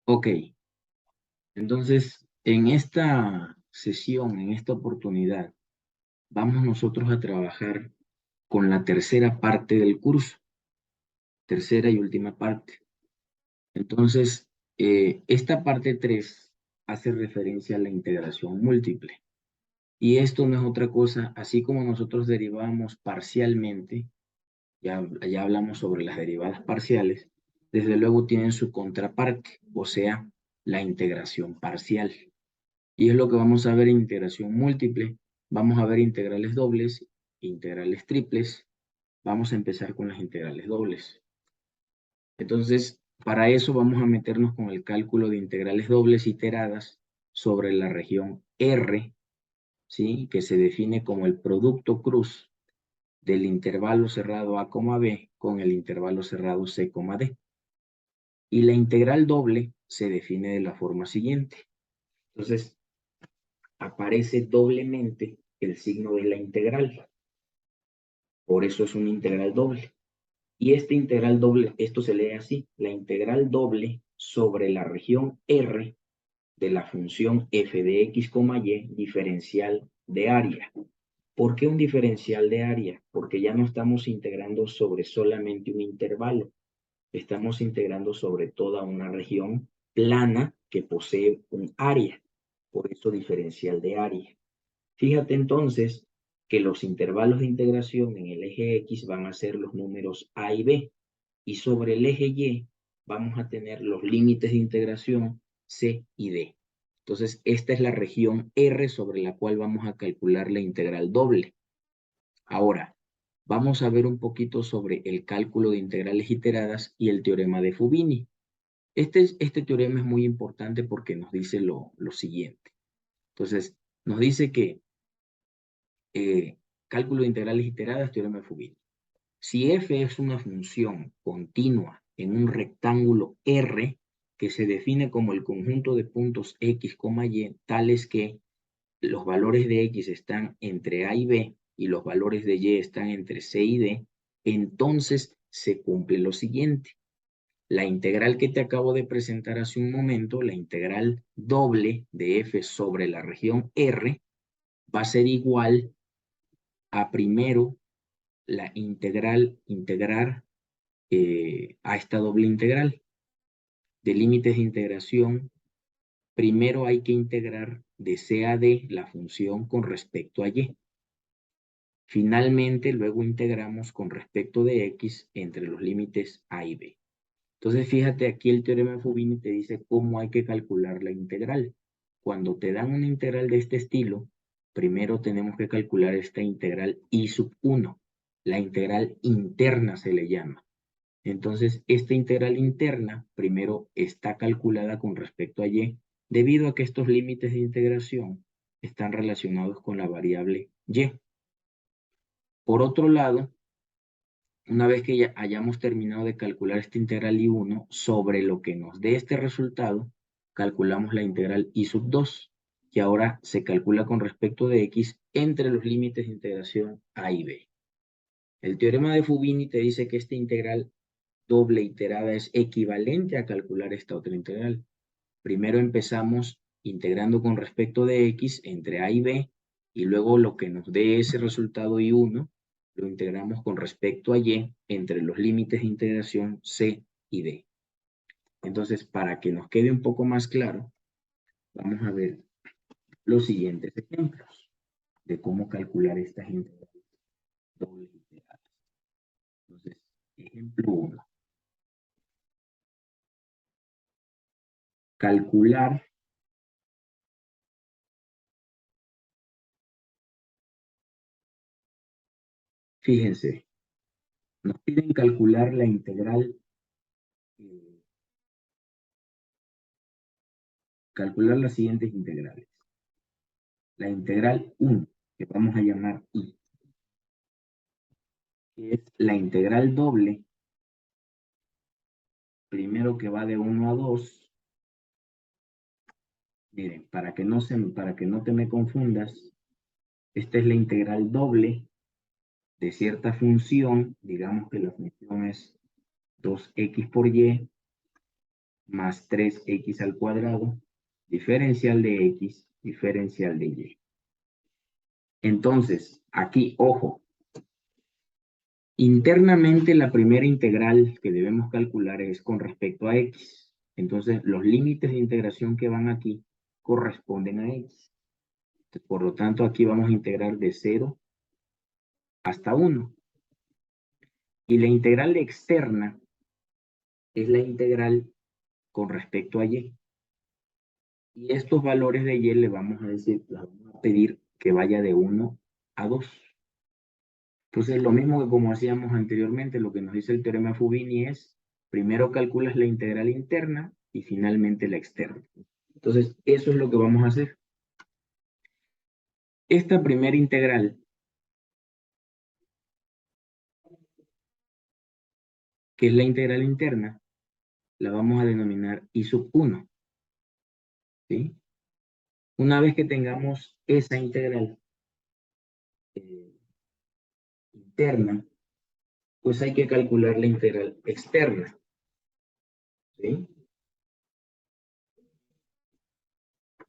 Ok, entonces en esta sesión, en esta oportunidad, vamos nosotros a trabajar con la tercera parte del curso, tercera y última parte. Entonces, esta parte 3 hace referencia a la integración múltiple. Y esto no es otra cosa, así como nosotros derivamos parcialmente, ya hablamos sobre las derivadas parciales, desde luego tienen su contraparte, o sea, la integración parcial. Y es lo que vamos a ver en integración múltiple. Vamos a ver integrales dobles, integrales triples. Vamos a empezar con las integrales dobles. Entonces, para eso vamos a meternos con el cálculo de integrales dobles iteradas sobre la región R, ¿sí? Que se define como el producto cruz del intervalo cerrado A, B con el intervalo cerrado C, D. Y la integral doble se define de la forma siguiente. Entonces, aparece doblemente el signo de la integral. Por eso es una integral doble. Y esta integral doble, esto se lee así, la integral doble sobre la región R de la función f de x, y diferencial de área. ¿Por qué un diferencial de área? Porque ya no estamos integrando sobre solamente un intervalo, estamos integrando sobre toda una región plana que posee un área. Por eso diferencial de área. Fíjate entonces que los intervalos de integración en el eje X van a ser los números A y B, y sobre el eje Y vamos a tener los límites de integración C y D. Entonces, esta es la región R sobre la cual vamos a calcular la integral doble. Ahora, vamos a ver un poquito sobre el cálculo de integrales iteradas y el teorema de Fubini. Este teorema es muy importante porque nos dice lo siguiente. Entonces, nos dice que cálculo de integrales iteradas, teorema de Fubini. Si f es una función continua en un rectángulo R que se define como el conjunto de puntos x, y, tales que los valores de x están entre a y b y los valores de y están entre c y d, entonces se cumple lo siguiente. La integral que te acabo de presentar hace un momento, la integral doble de f sobre la región R, va a ser igual a primero integrar a esta doble integral de límites de integración. Primero hay que integrar de C a D la función con respecto a Y. Finalmente, luego integramos con respecto de X entre los límites A y B. Entonces, fíjate, aquí el teorema de Fubini te dice cómo hay que calcular la integral. Cuando te dan una integral de este estilo, primero tenemos que calcular esta integral I sub 1. La integral interna se le llama. Entonces, esta integral interna primero está calculada con respecto a y, debido a que estos límites de integración están relacionados con la variable y. Por otro lado, una vez que ya hayamos terminado de calcular esta integral I1, sobre lo que nos dé este resultado, calculamos la integral I sub 2, que ahora se calcula con respecto de x entre los límites de integración a y b. El teorema de Fubini te dice que esta integral doble iterada es equivalente a calcular esta otra integral. Primero empezamos integrando con respecto de x entre a y b, y luego lo que nos dé ese resultado I1 lo integramos con respecto a y entre los límites de integración c y d. Entonces, para que nos quede un poco más claro, vamos a ver los siguientes ejemplos de cómo calcular estas integrales dobles iteradas. Entonces, ejemplo 1. Calcular, fíjense, nos piden calcular la integral, eh, calcular las siguientes integrales. La integral 1, que vamos a llamar I, que es la integral doble, primero que va de 1 a 2. Miren, para que no te me confundas, esta es la integral doble de cierta función, digamos que la función es 2x por y, más 3x al cuadrado, diferencial de x, diferencial de y. Entonces, aquí, ojo, internamente la primera integral que debemos calcular es con respecto a x. Entonces, los límites de integración que van aquí corresponden a x. Por lo tanto, aquí vamos a integrar de 0 hasta 1. Y la integral externa es la integral con respecto a y. Y estos valores de y le vamos a decir, le vamos a pedir que vaya de 1 a 2. Entonces, lo mismo que como hacíamos anteriormente, lo que nos dice el teorema Fubini es, primero calculas la integral interna y finalmente la externa. Entonces, eso es lo que vamos a hacer. Esta primera integral, que es la integral interna, la vamos a denominar I sub 1. ¿Sí? Una vez que tengamos esa integral interna, pues hay que calcular la integral externa. ¿Sí?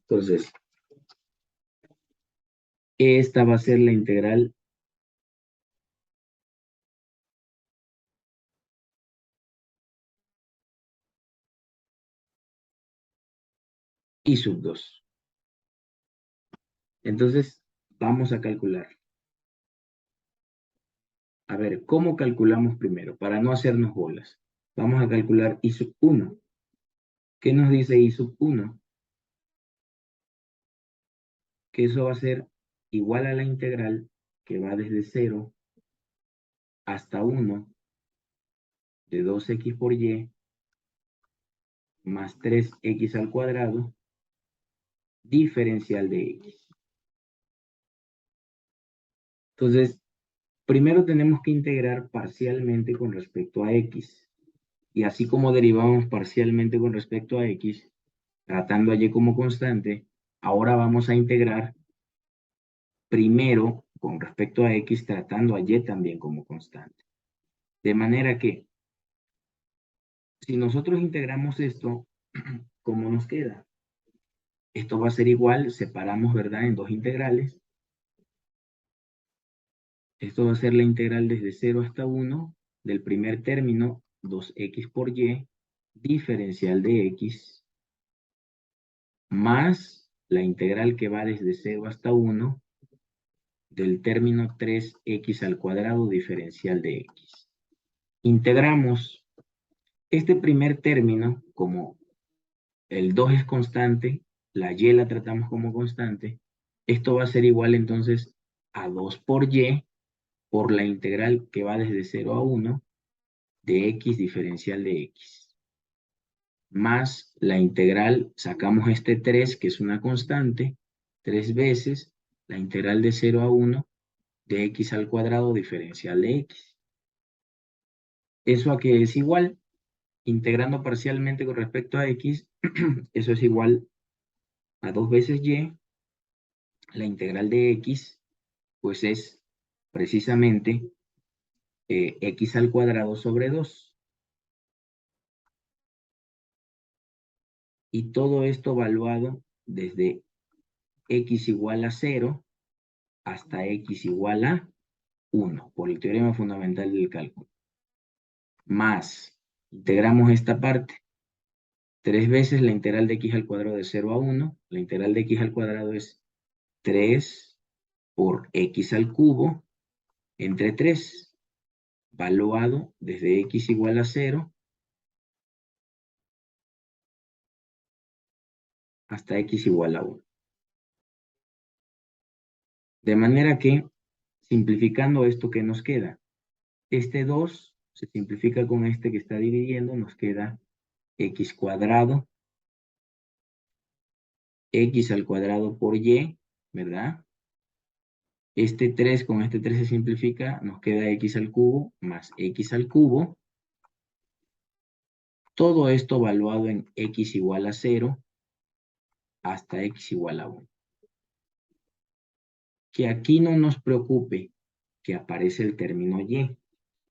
Entonces, esta va a ser la integral I sub 2. Entonces, vamos a calcular. A ver, ¿cómo calculamos primero? Para no hacernos bolas. Vamos a calcular I sub 1. ¿Qué nos dice I sub 1? Que eso va a ser igual a la integral que va desde 0 hasta 1 de 2x por y más 3x al cuadrado diferencial de x. Entonces, primero tenemos que integrar parcialmente con respecto a x. Y así como derivamos parcialmente con respecto a x, tratando a y como constante, ahora vamos a integrar primero con respecto a x, tratando a y también como constante. De manera que, si nosotros integramos esto, ¿cómo nos queda? Esto va a ser igual, separamos, ¿verdad?, en dos integrales. Esto va a ser la integral desde 0 hasta 1 del primer término, 2x por y, diferencial de x, más la integral que va desde 0 hasta 1 del término 3x al cuadrado diferencial de x. Integramos este primer término, como el 2 es constante, la y la tratamos como constante, esto va a ser igual entonces a 2 por y por la integral que va desde 0 a 1 de x diferencial de x. Más la integral, sacamos este 3 que es una constante, 3 veces la integral de 0 a 1 de x al cuadrado diferencial de x. ¿Eso a qué es igual? Integrando parcialmente con respecto a x, eso es igual a 2 veces y, la integral de x, pues es precisamente x al cuadrado sobre 2. Y todo esto evaluado desde x igual a 0 hasta x igual a 1, por el teorema fundamental del cálculo. Más, integramos esta parte. 3 veces la integral de x al cuadrado de 0 a 1. La integral de x al cuadrado es 3 por x al cubo entre 3, valuado desde x igual a 0 hasta x igual a 1. De manera que, simplificando esto, ¿qué nos queda? Este 2 se simplifica con este que está dividiendo, nos queda x cuadrado, x al cuadrado por y, ¿verdad? Este 3 con este 3 se simplifica, nos queda x al cubo más x al cubo. Todo esto evaluado en x igual a 0 hasta x igual a 1. Que aquí no nos preocupe que aparece el término y.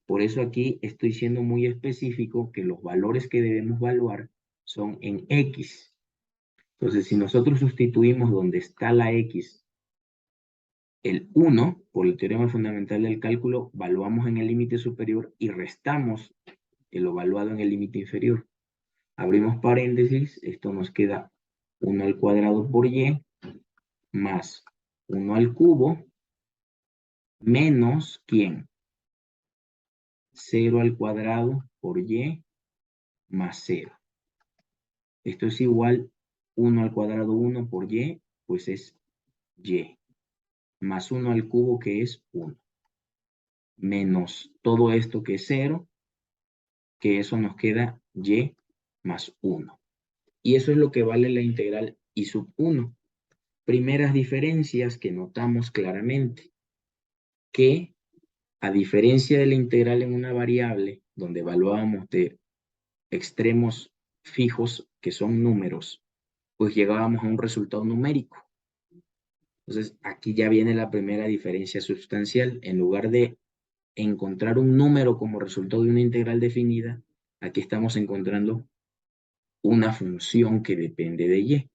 Por eso aquí estoy siendo muy específico que los valores que debemos evaluar son en X. Entonces, si nosotros sustituimos donde está la X, el 1, por el teorema fundamental del cálculo, evaluamos en el límite superior y restamos lo evaluado en el límite inferior. Abrimos paréntesis, esto nos queda 1 al cuadrado por y más 1 al cubo menos, ¿quién? 0 al cuadrado por y más 0. Esto es igual 1 al cuadrado 1 por y, pues es y, más 1 al cubo que es 1, menos todo esto que es 0, que eso nos queda y más 1. Y eso es lo que vale la integral y sub 1. Primeras diferencias que notamos claramente, que a diferencia de la integral en una variable, donde evaluábamos de extremos fijos, que son números, pues llegábamos a un resultado numérico. Entonces, aquí ya viene la primera diferencia sustancial. En lugar de encontrar un número como resultado de una integral definida, aquí estamos encontrando una función que depende de y.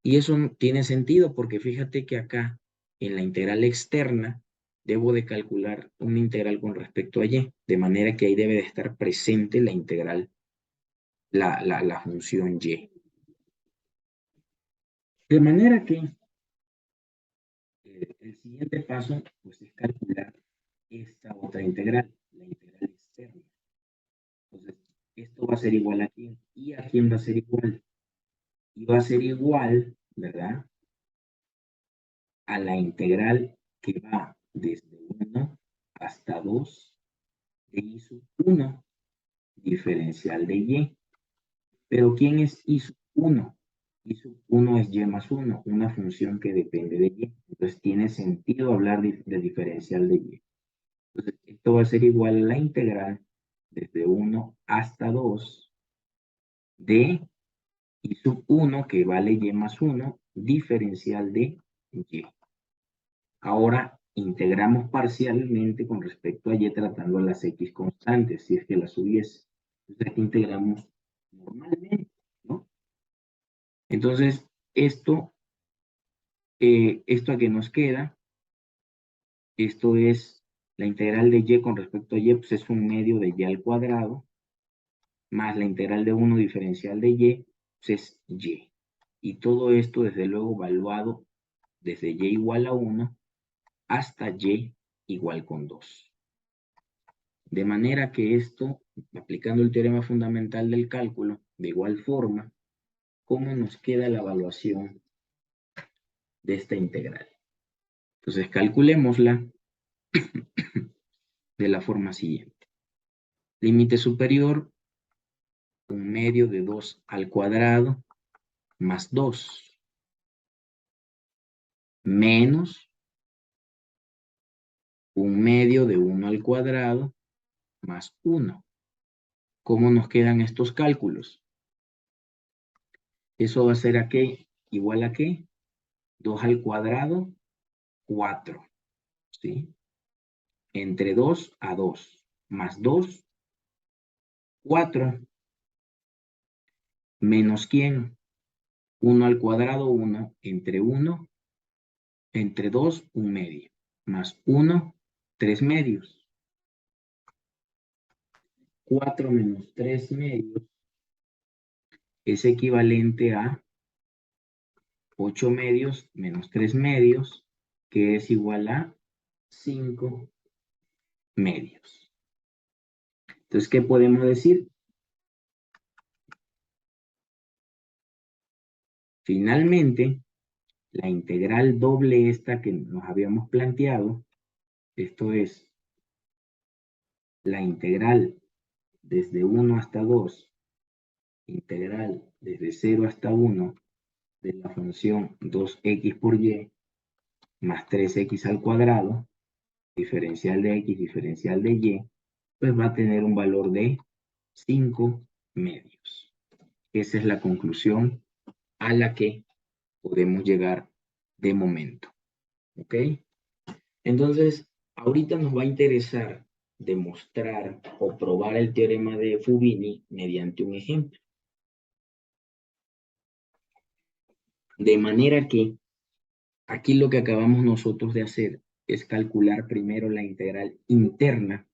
Y eso tiene sentido porque fíjate que acá, en la integral externa, debo de calcular una integral con respecto a y, de manera que ahí debe de estar presente la integral, la función y. De manera que el siguiente paso pues, es calcular esta otra integral, la integral externa. Entonces, esto va a ser igual a quién. ¿Y a quién va a ser igual? Y va a ser igual, ¿verdad?, a la integral que va desde 1 hasta 2 de y sub 1, diferencial de y. Pero ¿quién es y sub 1? Y sub 1 es y más 1, una función que depende de y. Entonces tiene sentido hablar de diferencial de y. Entonces esto va a ser igual a la integral desde 1 hasta 2 de y sub 1, que vale y más 1, diferencial de y. Ahora integramos parcialmente con respecto a y tratando a las x constantes, si es que las hubiese. Entonces aquí integramos normalmente, ¿no? Entonces, esto a que nos queda, esto es la integral de y con respecto a y, pues es un medio de y al cuadrado, más la integral de 1 diferencial de y, pues es y. Y todo esto, desde luego, evaluado desde y igual a 1 hasta y igual con 2. De manera que esto, aplicando el teorema fundamental del cálculo, de igual forma, ¿cómo nos queda la evaluación de esta integral? Entonces, calculémosla de la forma siguiente. Límite superior, un medio de 2 al cuadrado más 2, menos un medio de 1 al cuadrado más 1. ¿Cómo nos quedan estos cálculos? Eso va a ser ¿a qué? ¿Igual a qué? 2 al cuadrado, 4, ¿sí? Entre 2 a 2, más 2, 4, menos ¿quién? 1 al cuadrado, 1, entre 1, entre 2, un medio, más 1, 3 medios. 4 menos 3 medios es equivalente a 8 medios menos 3 medios, que es igual a 5 medios. Entonces, ¿qué podemos decir? Finalmente, la integral doble esta que nos habíamos planteado, esto es la integral desde 1 hasta 2, integral desde 0 hasta 1 de la función 2x por y más 3x al cuadrado, diferencial de x, diferencial de y, pues va a tener un valor de 5 medios. Esa es la conclusión a la que podemos llegar de momento. ¿Ok? Entonces, ahorita nos va a interesar demostrar o probar el teorema de Fubini mediante un ejemplo. De manera que aquí lo que acabamos nosotros de hacer es calcular primero la integral interna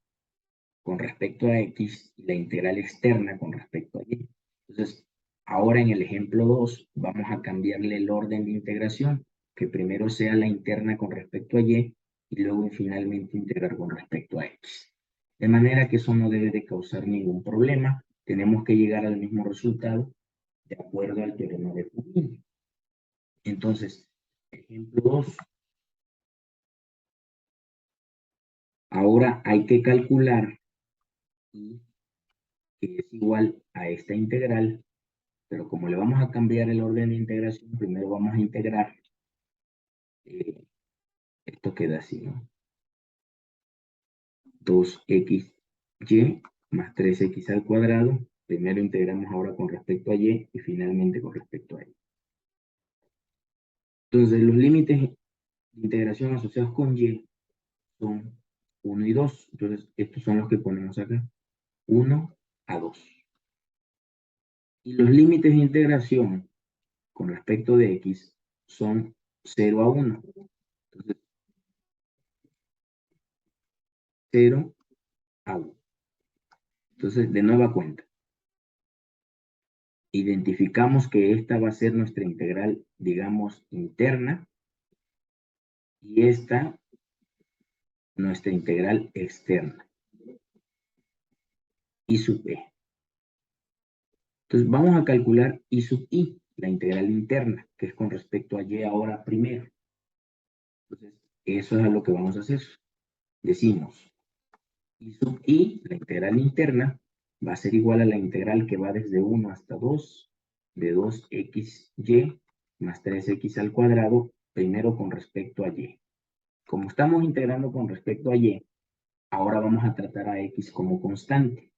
con respecto a x y la integral externa con respecto a y. Entonces, ahora en el ejemplo 2 vamos a cambiarle el orden de integración, que primero sea la interna con respecto a y luego finalmente integrar con respecto a x. De manera que eso no debe de causar ningún problema. Tenemos que llegar al mismo resultado de acuerdo al teorema de Fubini. Entonces, ejemplo 2. Ahora hay que calcular y que es igual a esta integral, pero como le vamos a cambiar el orden de integración, primero vamos a integrar, esto queda así, ¿no? 2xy más 3x al cuadrado, primero integramos ahora con respecto a y finalmente con respecto a y. Entonces los límites de integración asociados con y son 1 y 2, entonces estos son los que ponemos acá, 1 a 2. Y los límites de integración con respecto de x son 0 a 1. Entonces, 0 a 1. Entonces, de nueva cuenta, identificamos que esta va a ser nuestra integral, digamos, interna, y esta, nuestra integral externa, y sub e. Entonces, vamos a calcular y sub i, la integral interna, que es con respecto a y ahora primero. Entonces, eso es a lo que vamos a hacer. Decimos, y sub i, la integral interna, va a ser igual a la integral que va desde 1 hasta 2, de 2xy más 3x al cuadrado, primero con respecto a y. Como estamos integrando con respecto a y, ahora vamos a tratar a x como constante.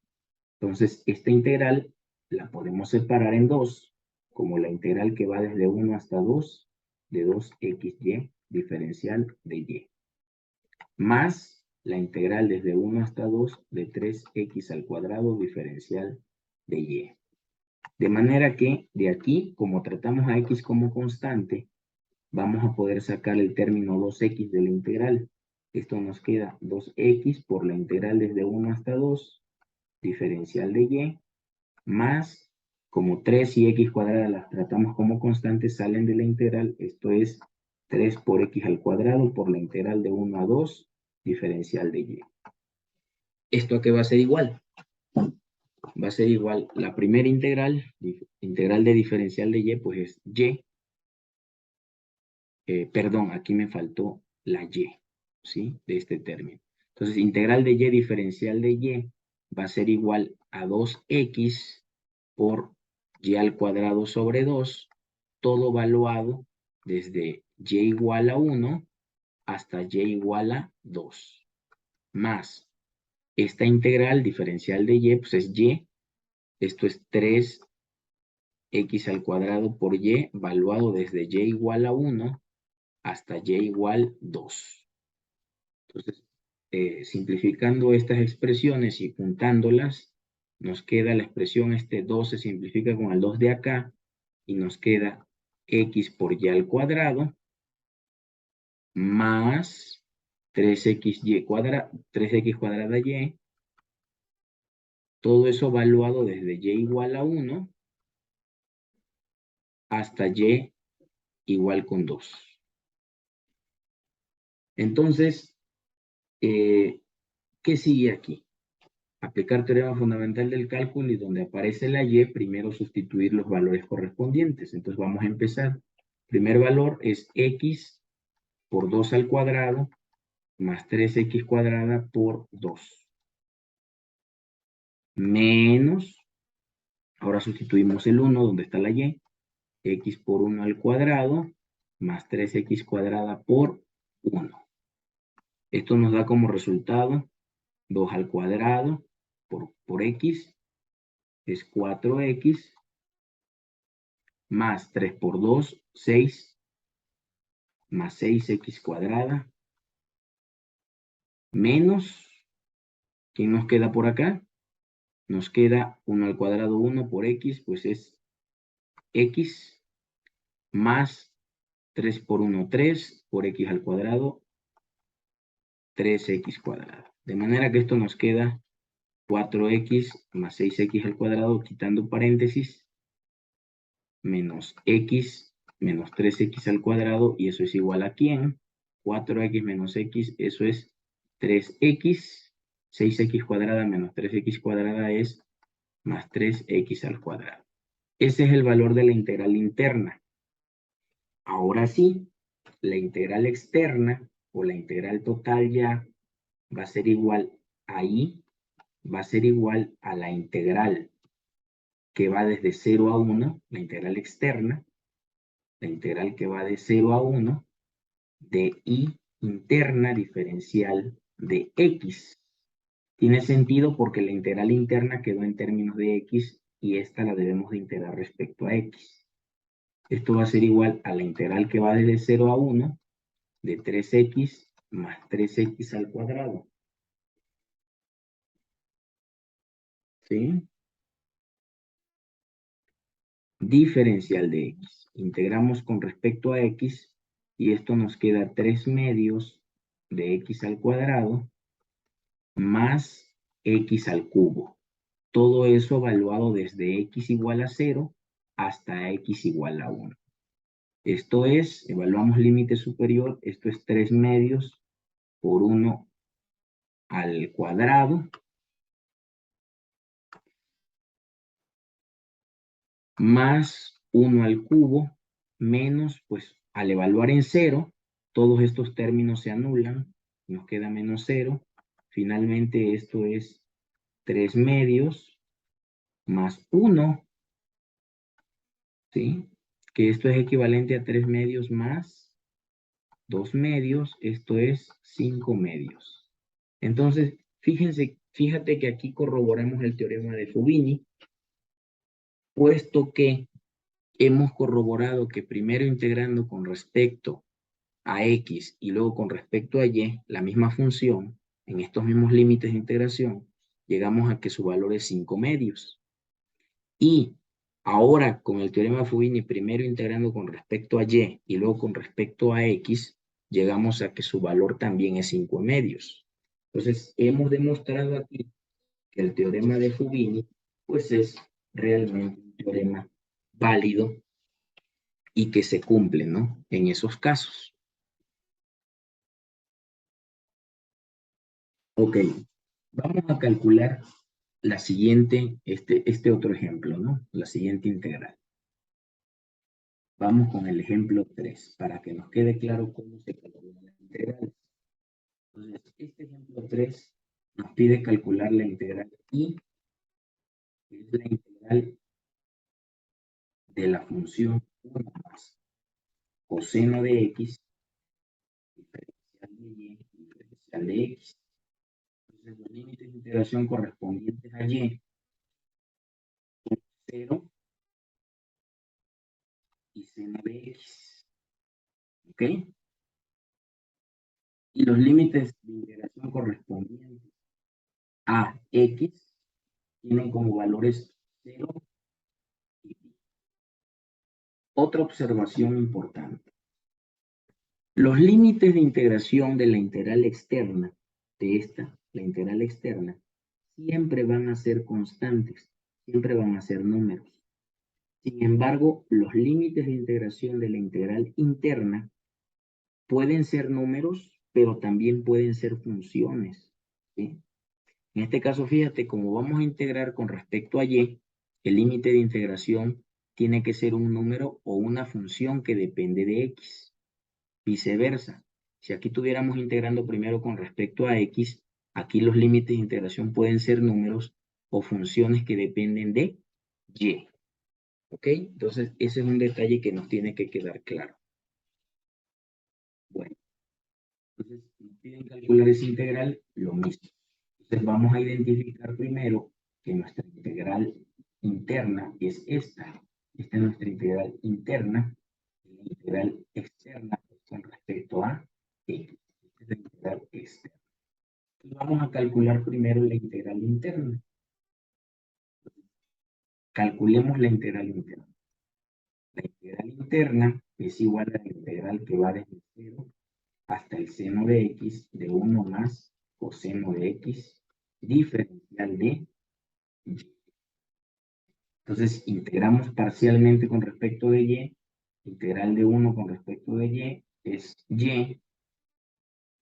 Entonces, esta integral la podemos separar en dos, como la integral que va desde 1 hasta 2, de 2xy diferencial de y, más la integral desde 1 hasta 2 de 3x al cuadrado diferencial de y. De manera que de aquí, como tratamos a x como constante, vamos a poder sacar el término 2x de la integral. Esto nos queda 2x por la integral desde 1 hasta 2, diferencial de y, más, como 3 y x cuadrada las tratamos como constantes, salen de la integral. Esto es 3 por x al cuadrado por la integral de 1 a 2, diferencial de y. ¿Esto a qué va a ser igual? Va a ser igual, la primera integral, integral de diferencial de y, pues es y, perdón, aquí me faltó la y, ¿sí? De este término. Entonces, integral de y diferencial de y va a ser igual a 2x por y al cuadrado sobre 2, todo valuado desde y igual a 1 hasta y igual a 2, más esta integral diferencial de y, pues es y, esto es 3x al cuadrado por y, valuado desde y igual a 1 hasta y igual 2. Entonces, simplificando estas expresiones y juntándolas, nos queda la expresión, 2 se simplifica con el 2 de acá, y nos queda x por y al cuadrado, más 3x cuadrada y, todo eso valuado desde y igual a 1 hasta y igual con 2. Entonces, ¿qué sigue aquí? Aplicar teorema fundamental del cálculo, y donde aparece la y, primero sustituir los valores correspondientes. Entonces vamos a empezar. Primer valor es x por 2 al cuadrado más 3x cuadrada por 2. Menos, ahora sustituimos el 1 donde está la y, x por 1 al cuadrado más 3x cuadrada por 1. Esto nos da como resultado 2 al cuadrado por x es 4x, más 3 por 2, 6, más 6x cuadrada, menos, ¿qué nos queda por acá? Nos queda 1 al cuadrado 1 por x, pues es x, más 3 por 1, 3 por x al cuadrado, 3x cuadrado. De manera que esto nos queda 4x más 6x al cuadrado, quitando paréntesis, menos x menos 3x al cuadrado, y eso es igual a ¿quién? 4x menos x, eso es 3x, 6x cuadrada menos 3x cuadrada es más 3x al cuadrado. Ese es el valor de la integral interna. Ahora sí, la integral externa o la integral total ya va a ser igual ahí, va a ser igual a la integral que va desde 0 a 1, la integral externa, la integral que va de 0 a 1 de y interna diferencial de x. Tiene sentido porque la integral interna quedó en términos de x y esta la debemos de integrar respecto a x. Esto va a ser igual a la integral que va desde 0 a 1 de 3x más 3x al cuadrado. ¿Sí? Diferencial de x. Integramos con respecto a x y esto nos queda 3 medios de x al cuadrado más x al cubo. Todo eso evaluado desde x igual a 0 hasta x igual a 1. Esto es, evaluamos límite superior, esto es 3 medios por 1 al cuadrado más 1 al cubo menos, pues al evaluar en 0, todos estos términos se anulan, nos queda menos 0. Finalmente esto es 3 medios más 1, ¿sí? Que esto es equivalente a 3 medios más 2 medios, esto es 5 medios. Entonces, fíjate que aquí corroboramos el teorema de Fubini, puesto que hemos corroborado que primero integrando con respecto a x y luego con respecto a y, la misma función, en estos mismos límites de integración, llegamos a que su valor es 5 medios. Y ahora con el teorema de Fubini, primero integrando con respecto a y luego con respecto a x, llegamos a que su valor también es 5 medios. Entonces, hemos demostrado aquí que el teorema de Fubini, pues es realmente un teorema válido y que se cumple, ¿no? En esos casos. Ok, vamos a calcular la siguiente, este otro ejemplo, ¿no? La siguiente integral. Vamos con el ejemplo 3, para que nos quede claro cómo se calcula la integral. Entonces, este ejemplo 3 nos pide calcular la integral y, que es la integral de la función 1 más coseno de x, diferencial de y, diferencial de x. Entonces, los límites de integración correspondientes a y son 0 y seno de x. ¿Ok? Y los límites de integración correspondientes a x tienen como valores 0 y pi. Otra observación importante. Los límites de integración de la integral externa, la integral externa, siempre van a ser constantes, siempre van a ser números. Sin embargo, los límites de integración de la integral interna pueden ser números, pero también pueden ser funciones, ¿sí? En este caso, fíjate, como vamos a integrar con respecto a y, el límite de integración tiene que ser un número o una función que depende de x. Viceversa, si aquí estuviéramos integrando primero con respecto a x, aquí los límites de integración pueden ser números o funciones que dependen de y. ¿Ok? Entonces, ese es un detalle que nos tiene que quedar claro. Bueno, entonces, si nos piden calcular esa integral, lo mismo. Entonces, vamos a identificar primero que nuestra integral interna es esta. Esta es nuestra integral interna. La integral externa con respecto a x. Esta es la integral externa. Y vamos a calcular primero la integral interna. Calculemos la integral interna. La integral interna es igual a la integral que va desde 0 hasta el seno de x de 1 más coseno de x diferencial de y. Entonces, integramos parcialmente con respecto de y. Integral de 1 con respecto de y es y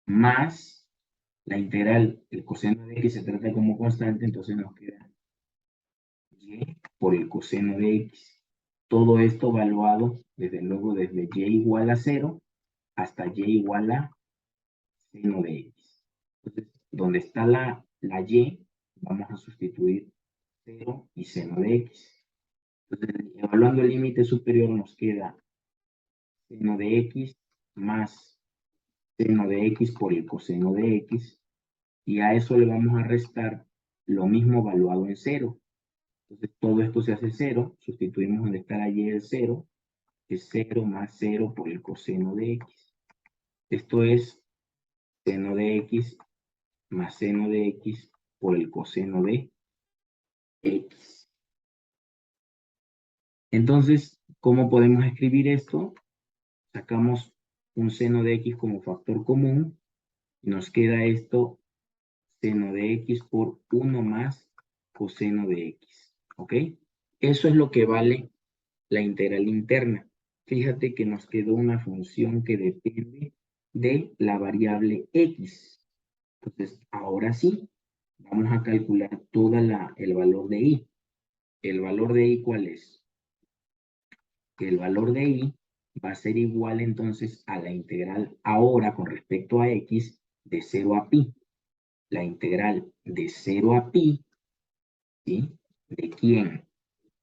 más la integral, el coseno de x se trata como constante, entonces nos queda y por el coseno de x. Todo esto evaluado, desde luego, desde y igual a 0 hasta y igual a seno de x. Entonces, donde está la y, vamos a sustituir 0 y seno de x. Entonces, evaluando el límite superior nos queda seno de x más seno de x por el coseno de x, y a eso le vamos a restar lo mismo evaluado en 0. Entonces, todo esto se hace 0, sustituimos donde está la y el 0, que es 0 más 0 por el coseno de x. Esto es seno de x más seno de x por el coseno de x. Entonces, ¿cómo podemos escribir esto? Sacamos un seno de x como factor común y nos queda esto, seno de x por 1 más coseno de x. ¿Ok? Eso es lo que vale la integral interna. Fíjate que nos quedó una función que depende de la variable x. Entonces, ahora sí, vamos a calcular todo el valor de y. ¿El valor de y cuál es? El valor de y va a ser igual entonces a la integral ahora con respecto a x de 0 a pi. La integral de 0 a pi, ¿sí? ¿De quién?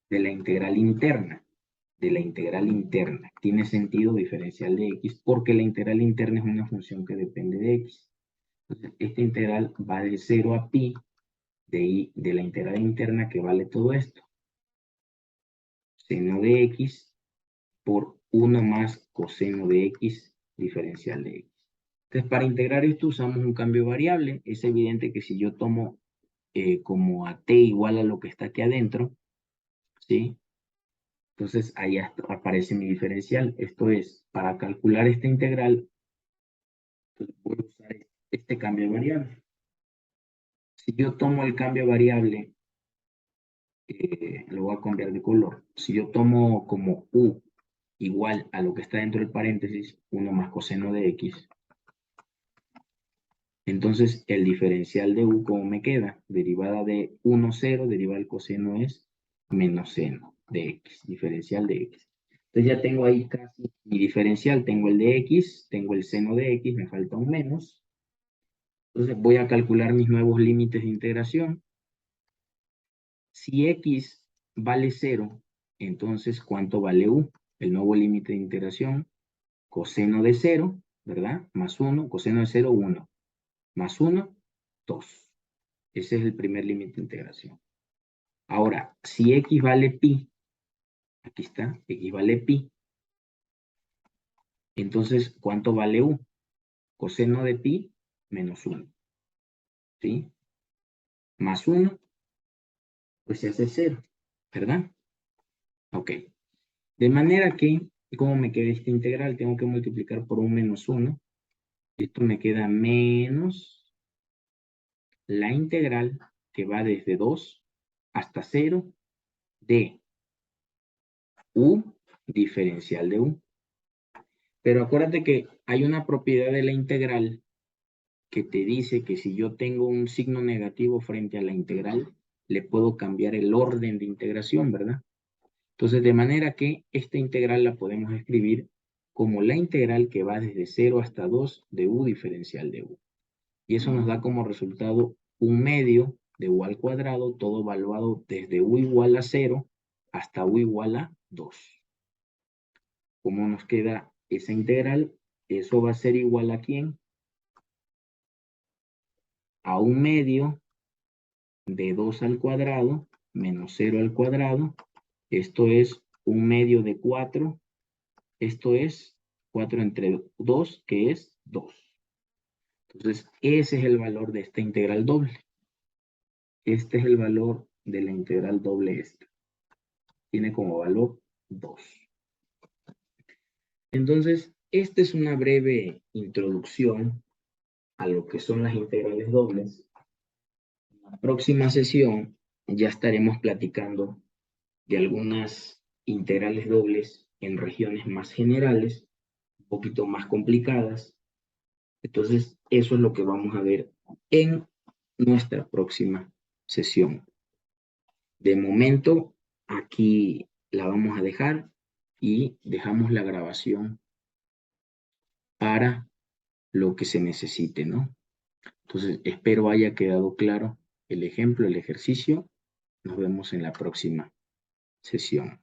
De la integral interna. De la integral interna. Tiene sentido diferencial de x porque la integral interna es una función que depende de x. Entonces, esta integral va de 0 a pi de la integral interna que vale todo esto. Seno de x por 1 más coseno de x diferencial de x. Entonces, para integrar esto usamos un cambio variable. Es evidente que si yo tomo como a t igual a lo que está aquí adentro, ¿sí? Entonces, ahí aparece mi diferencial. Esto es, para calcular esta integral, entonces voy a usar este cambio variable. Si yo tomo el cambio variable, lo voy a cambiar de color. Si yo tomo como u igual a lo que está dentro del paréntesis, 1 más coseno de x, entonces el diferencial de u, ¿cómo me queda? Derivada de 1, 0, derivada del coseno es menos seno de x, diferencial de x. Entonces ya tengo ahí casi mi diferencial, tengo el de x, tengo el seno de x, me falta un menos. Entonces voy a calcular mis nuevos límites de integración. Si x vale 0, entonces ¿cuánto vale u? El nuevo límite de integración, coseno de 0, ¿verdad? Más 1, coseno de 0, 1. Más 1, 2. Ese es el primer límite de integración. Ahora, si x vale pi, aquí está, x vale pi, entonces ¿cuánto vale u? Coseno de pi menos 1, ¿sí? Más 1, pues se hace 0, ¿verdad? Ok. De manera que, ¿cómo me queda esta integral? Tengo que multiplicar por un menos 1. Esto me queda menos la integral que va desde 2 hasta 0 de u diferencial de u. Pero acuérdate que hay una propiedad de la integral que te dice que si yo tengo un signo negativo frente a la integral, le puedo cambiar el orden de integración, ¿verdad? Entonces, de manera que esta integral la podemos escribir como la integral que va desde 0 hasta 2 de u diferencial de u. Y eso nos da como resultado un medio de u al cuadrado, todo evaluado desde u igual a 0 hasta u igual a 2. ¿Cómo nos queda esa integral? Eso va a ser igual a ¿quién? A un medio de 2 al cuadrado menos 0 al cuadrado. Esto es un medio de 4. Esto es 4 entre 2, que es 2. Entonces, ese es el valor de esta integral doble. Este es el valor de la integral doble esta. Tiene como valor 2. Entonces, esta es una breve introducción a lo que son las integrales dobles. En la próxima sesión ya estaremos platicando de algunas integrales dobles en regiones más generales, un poquito más complicadas. Entonces, eso es lo que vamos a ver en nuestra próxima sesión. De momento, aquí la vamos a dejar y dejamos la grabación para lo que se necesite, ¿no? Entonces, espero haya quedado claro el ejemplo, el ejercicio. Nos vemos en la próxima sesión.